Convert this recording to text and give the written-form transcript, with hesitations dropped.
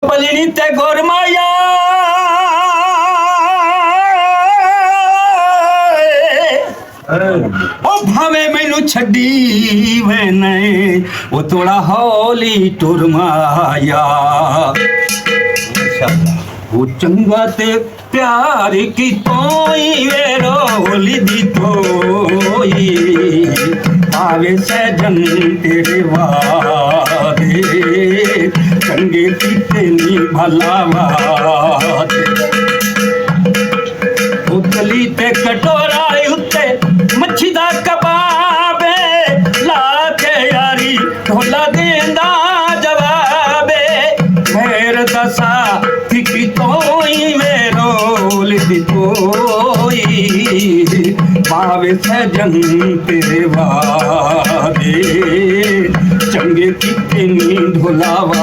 बलनी ते गोरमाया ओ भावे मैनू छड़ी वैने वो थोड़ा हौली टुरमाया वो चंगा ते प्यार की तोई वे रोली दी तोई आवे सजन तेरे वादे चंगे किते नी भलावाद उतली ते कटोरा उत्ते मच्छी दा कबाबे ला के यारी ढोला देंदा जवाबे मेर दसा की तोई मेरोल दी तोई पावे सजन तेरे वादे चंगे किते नी ढोलावा